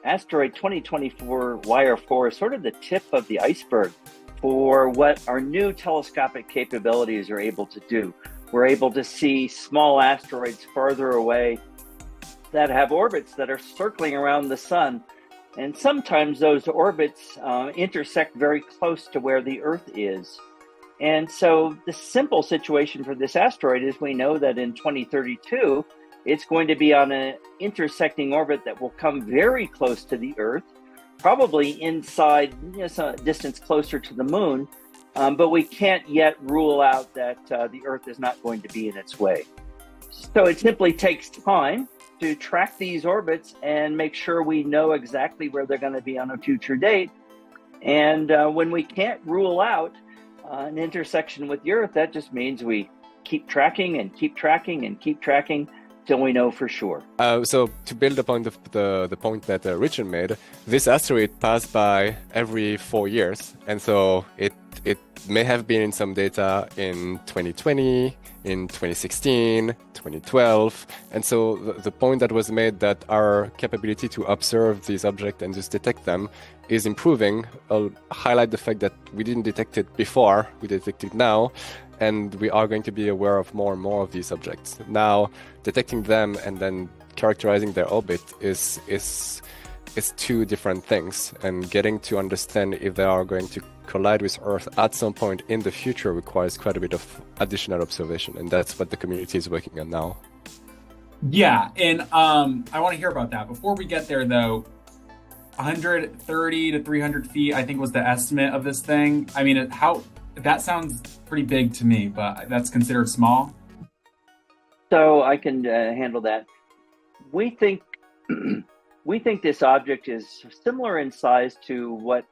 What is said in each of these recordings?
Asteroid 2024 YR4 is sort of the tip of the iceberg for what our new telescopic capabilities are able to do. We're able to see small asteroids farther away that have orbits that are circling around the sun. And sometimes those orbits intersect very close to where the Earth is. And so the simple situation for this asteroid is we know that in 2032, it's going to be on an intersecting orbit that will come very close to the Earth, probably inside some distance closer to the Moon, but we can't yet rule out that the Earth is not going to be in its way. So it simply takes time to track these orbits and make sure we know exactly where they're going to be on a future date. And when we can't rule out an intersection with the Earth, that just means we keep tracking and keep tracking and keep tracking till we know for sure. So to build upon the point that Richard made, this asteroid passed by every 4 years. And so it may have been in some data in 2020, in 2016, 2012. And so the point that was made that our capability to observe these objects and just detect them is improving. I'll highlight the fact that we didn't detect it before, we detect it now. And we are going to be aware of more and more of these objects. Now, detecting them and then characterizing their orbit is two different things. And getting to understand if they are going to collide with Earth at some point in the future requires quite a bit of additional observation. And that's what the community is working on now. Yeah, and I want to hear about that. Before we get there, though, 130 to 300 feet, I think, was the estimate of this thing. I mean, that sounds pretty big to me, but that's considered small. So I can handle that. We think this object is similar in size to what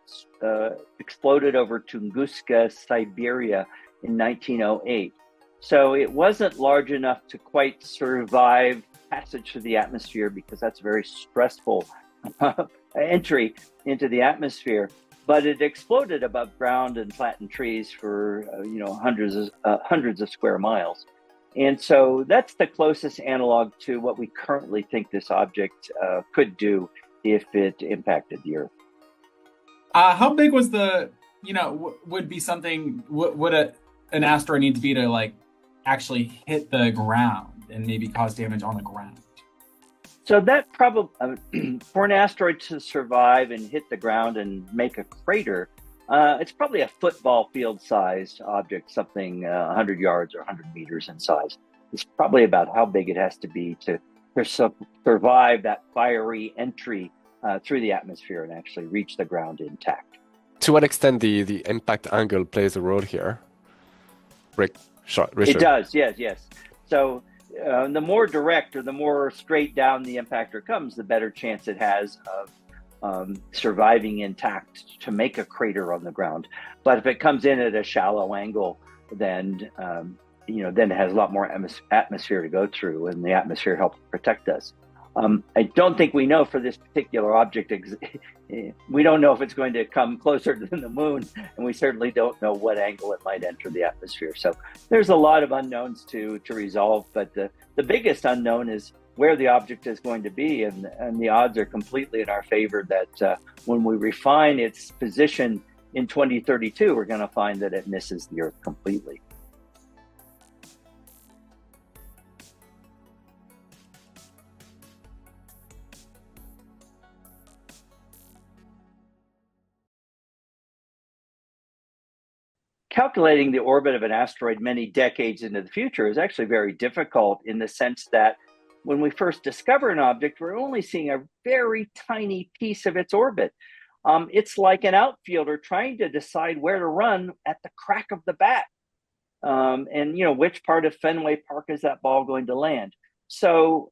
exploded over Tunguska, Siberia in 1908. So it wasn't large enough to quite survive passage through the atmosphere because that's a very stressful entry into the atmosphere. But it exploded above ground and flattened trees for hundreds of square miles. And so that's the closest analog to what we currently think this object could do if it impacted the Earth. How big was would be something, would an asteroid need to be to like actually hit the ground and maybe cause damage on the ground? So that probably, for an asteroid to survive and hit the ground and make a crater, it's probably a football field sized object, something 100 yards or 100 meters in size. It's probably about how big it has to be to survive that fiery entry through the atmosphere and actually reach the ground intact. To what extent the impact angle plays a role here? Richard. It does, yes. So the more direct or the more straight down the impactor comes, the better chance it has of surviving intact to make a crater on the ground. But if it comes in at a shallow angle, then then it has a lot more atmosphere to go through, and the atmosphere helps protect us. I don't think we know for this particular object. We don't know if it's going to come closer than the Moon, and we certainly don't know what angle it might enter the atmosphere. So there's a lot of unknowns to resolve, but the biggest unknown is where the object is going to be, and the odds are completely in our favor that when we refine its position in 2032, we're going to find that it misses the Earth completely. Calculating the orbit of an asteroid many decades into the future is actually very difficult in the sense that when we first discover an object, we're only seeing a very tiny piece of its orbit. It's like an outfielder trying to decide where to run at the crack of the bat. And which part of Fenway Park is that ball going to land? So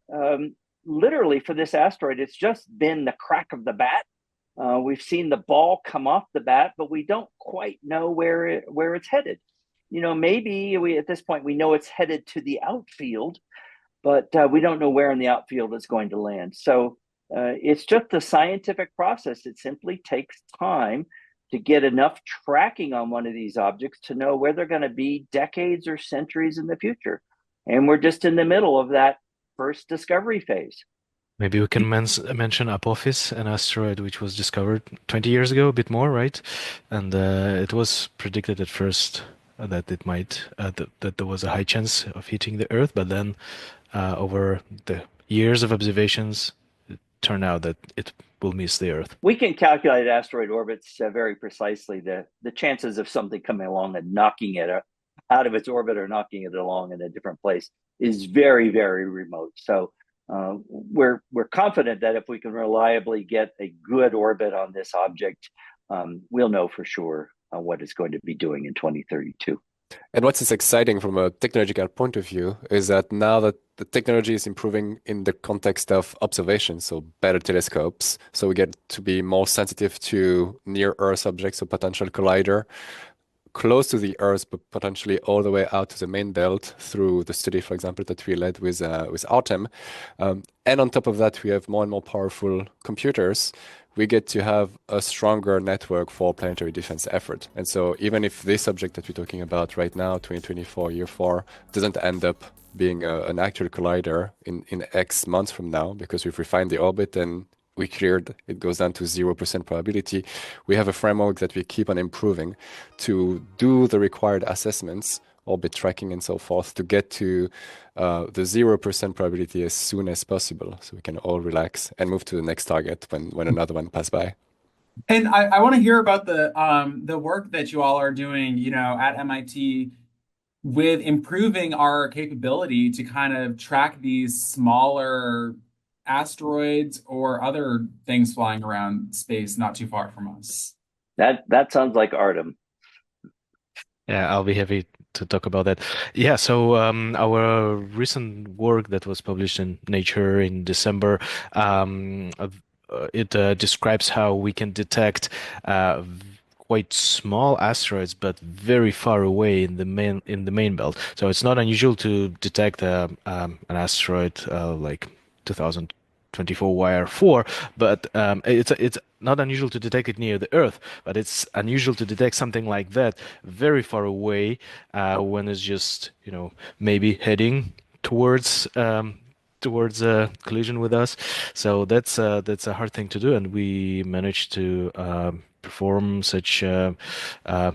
literally for this asteroid, it's just been the crack of the bat. We've seen the ball come off the bat, but we don't quite know where it's headed. Maybe at this point we know it's headed to the outfield, but we don't know where in the outfield it's going to land. So it's just a scientific process. It simply takes time to get enough tracking on one of these objects to know where they're going to be decades or centuries in the future. And we're just in the middle of that first discovery phase. Maybe we can mention Apophis, an asteroid which was discovered 20 years ago, a bit more, right? And it was predicted at first that it might that there was a high chance of hitting the Earth, but then over the years of observations, it turned out that it will miss the Earth. We can calculate asteroid orbits very precisely. The chances of something coming along and knocking it out of its orbit or knocking it along in a different place is very, very remote. So we're confident that if we can reliably get a good orbit on this object, we'll know for sure what it's going to be doing in 2032. And what's exciting from a technological point of view is that now that the technology is improving in the context of observation, so better telescopes, so we get to be more sensitive to near Earth objects, so potential collider, close to the Earth, but potentially all the way out to the main belt through the study, for example, that we led with Artem. And on top of that, we have more and more powerful computers. We get to have a stronger network for planetary defense effort. And so even if this object that we're talking about right now, 2024, year 4, doesn't end up being an actual collider in X months from now, because we've refined the orbit and we cleared, it goes down to 0% probability. We have a framework that we keep on improving to do the required assessments, orbit tracking and so forth, to get to the 0% probability as soon as possible, so we can all relax and move to the next target when another one pass by. And I want to hear about the work that you all are doing, at MIT with improving our capability to kind of track these smaller asteroids or other things flying around space not too far from us. That sounds like Artem. Yeah, I'll be happy to talk about that. Yeah, so our recent work that was published in Nature in December, it describes how we can detect quite small asteroids, but very far away in the main belt. So it's not unusual to detect an asteroid like 2024 YR4, but it's not unusual to detect it near the Earth, but it's unusual to detect something like that very far away when it's just, maybe heading towards a collision with us. So that's a hard thing to do, and we managed to perform such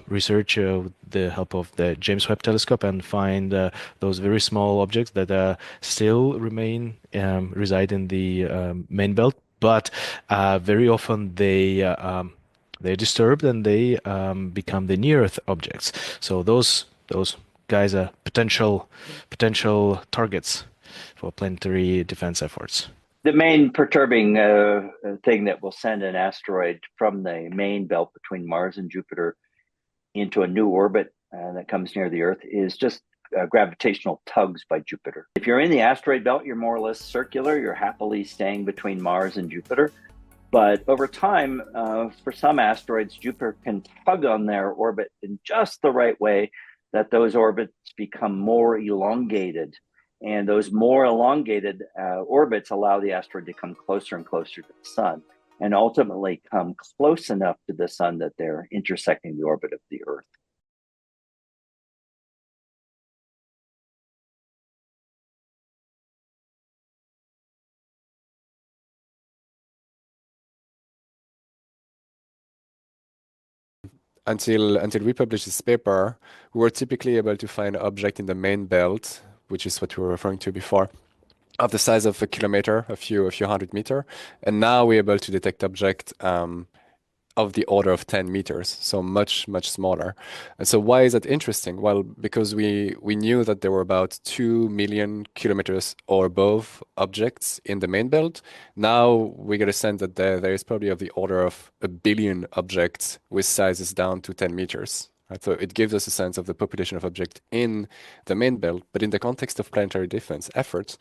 research with the help of the James Webb Telescope and find those very small objects that still reside in the main belt, but very often they're disturbed and they become the near Earth objects. So those guys are potential targets for planetary defense efforts. The main perturbing thing that will send an asteroid from the main belt between Mars and Jupiter into a new orbit that comes near the Earth is just gravitational tugs by Jupiter. If you're in the asteroid belt, you're more or less circular. You're happily staying between Mars and Jupiter. But over time, for some asteroids, Jupiter can tug on their orbit in just the right way that those orbits become more elongated. And those more elongated orbits allow the asteroid to come closer and closer to the sun and ultimately come close enough to the sun that they're intersecting the orbit of the Earth. Until we published this paper, we were typically able to find object in the main belt, which is what we were referring to before, of the size of a kilometer, a few hundred meter, and now we're able to detect object of the order of 10 meters, so much smaller. And so why is that interesting? Well, because we knew that there were about 2 million kilometers or above objects in the main belt. Now we get a sense that there is probably of the order of 1 billion objects with sizes down to 10 meters. Right? So it gives us a sense of the population of objects in the main belt, but in the context of planetary defense efforts,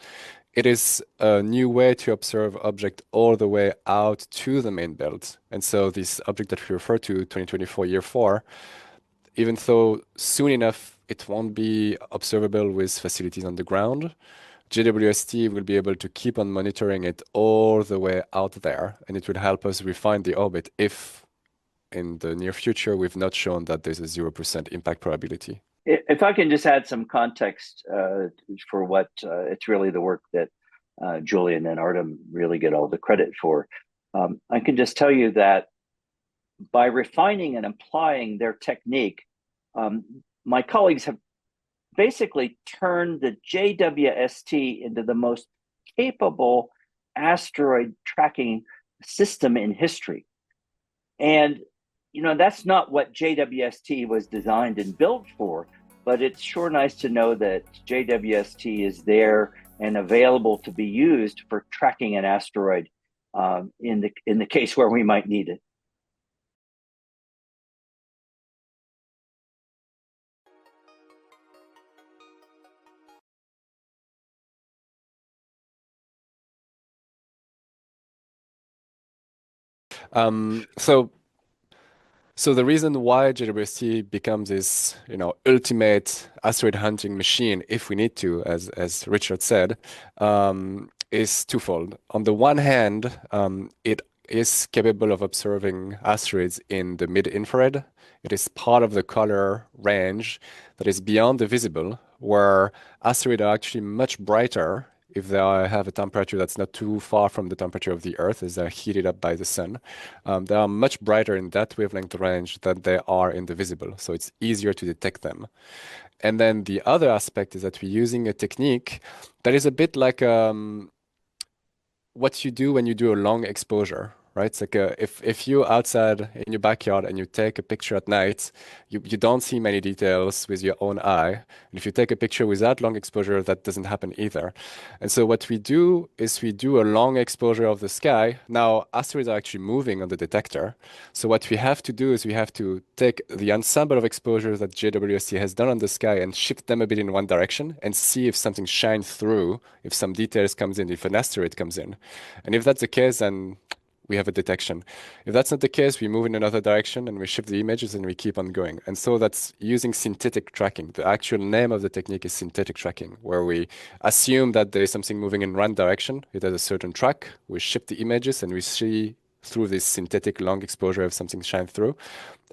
it is a new way to observe object all the way out to the main belt. And so this object that we refer to, 2024 year 4, even though soon enough it won't be observable with facilities on the ground, JWST will be able to keep on monitoring it all the way out there, and it will help us refine the orbit if in the near future we've not shown that there's a 0% impact probability. If I can just add some context for what it's really the work that Julian and Artem really get all the credit for. I can just tell you that by refining and applying their technique, my colleagues have basically turned the JWST into the most capable asteroid tracking system in history. And, that's not what JWST was designed and built for, but it's sure nice to know that JWST is there and available to be used for tracking an asteroid in the case where we might need it. So the reason why JWST becomes this, ultimate asteroid hunting machine, if we need to, as Richard said, is twofold. On the one hand, it is capable of observing asteroids in the mid-infrared. It is part of the color range that is beyond the visible, where asteroids are actually much brighter if they have a temperature that's not too far from the temperature of the Earth, as they're heated up by the sun. They are much brighter in that wavelength range than they are in the visible, so it's easier to detect them. And then the other aspect is that we're using a technique that is a bit like what you do when you do a long exposure, right? It's like if you're outside in your backyard and you take a picture at night, you don't see many details with your own eye. And if you take a picture without long exposure, that doesn't happen either. And so what we do is we do a long exposure of the sky. Now, asteroids are actually moving on the detector. So what we have to do is we have to take the ensemble of exposures that JWST has done on the sky and shift them a bit in one direction and see if something shines through, if some details comes in, if an asteroid comes in. And if that's the case, then we have a detection. If that's not the case, we move in another direction and we shift the images and we keep on going. And so that's using synthetic tracking. The actual name of the technique is synthetic tracking, where we assume that there is something moving in one direction. It has a certain track. We shift the images and we see through this synthetic long exposure if something shines through.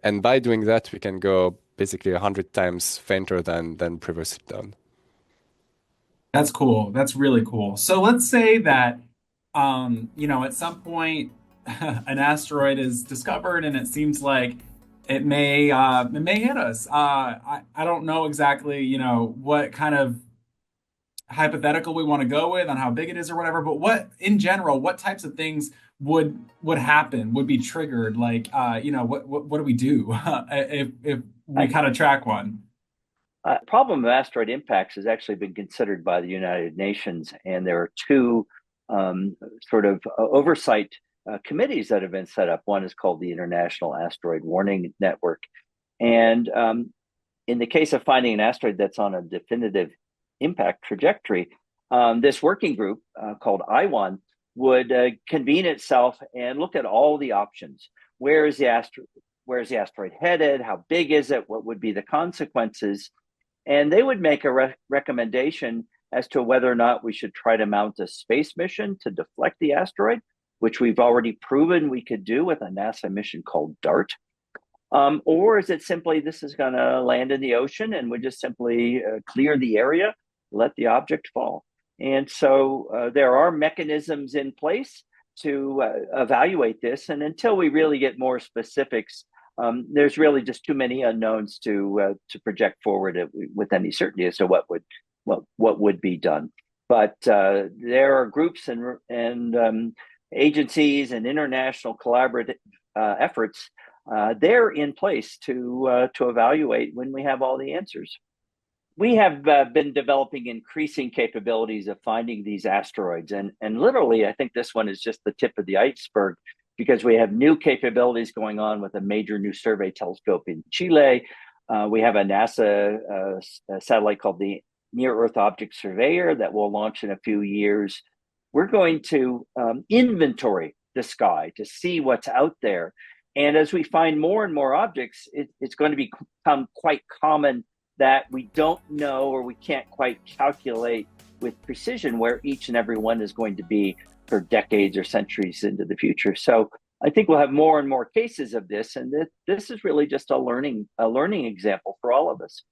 And by doing that, we can go basically 100 times fainter than previously done. That's cool. That's really cool. So let's say that, at some point, an asteroid is discovered, and it seems like it may hit us. I don't know exactly, what kind of hypothetical we want to go with on how big it is or whatever. But in general, what types of things would happen, would be triggered? Like, what do we do if we kind of track one? Problem of asteroid impacts has actually been considered by the United Nations, and there are two sort of oversight committees that have been set up. One is called the International Asteroid Warning Network. And in the case of finding an asteroid that's on a definitive impact trajectory, this working group called IWAN would convene itself and look at all the options. Where is the asteroid headed? How big is it? What would be the consequences? And they would make a recommendation as to whether or not we should try to mount a space mission to deflect the asteroid, which we've already proven we could do with a NASA mission called DART. Or is it simply this is going to land in the ocean and we just simply clear the area, let the object fall? And so there are mechanisms in place to evaluate this. And until we really get more specifics, there's really just too many unknowns to project forward with any certainty as to what would be done. But there are groups and agencies and international collaborative efforts. They're in place to evaluate when we have all the answers. We have been developing increasing capabilities of finding these asteroids, and literally, I think this one is just the tip of the iceberg, because we have new capabilities going on with a major new survey telescope in Chile. We have a NASA satellite called the Near Earth Object Surveyor that will launch in a few years. We're going to inventory the sky to see what's out there. And as we find more and more objects, it's going to become quite common that we don't know or we can't quite calculate with precision where each and every one is going to be for decades or centuries into the future. So I think we'll have more and more cases of this, and this is really just a learning example for all of us.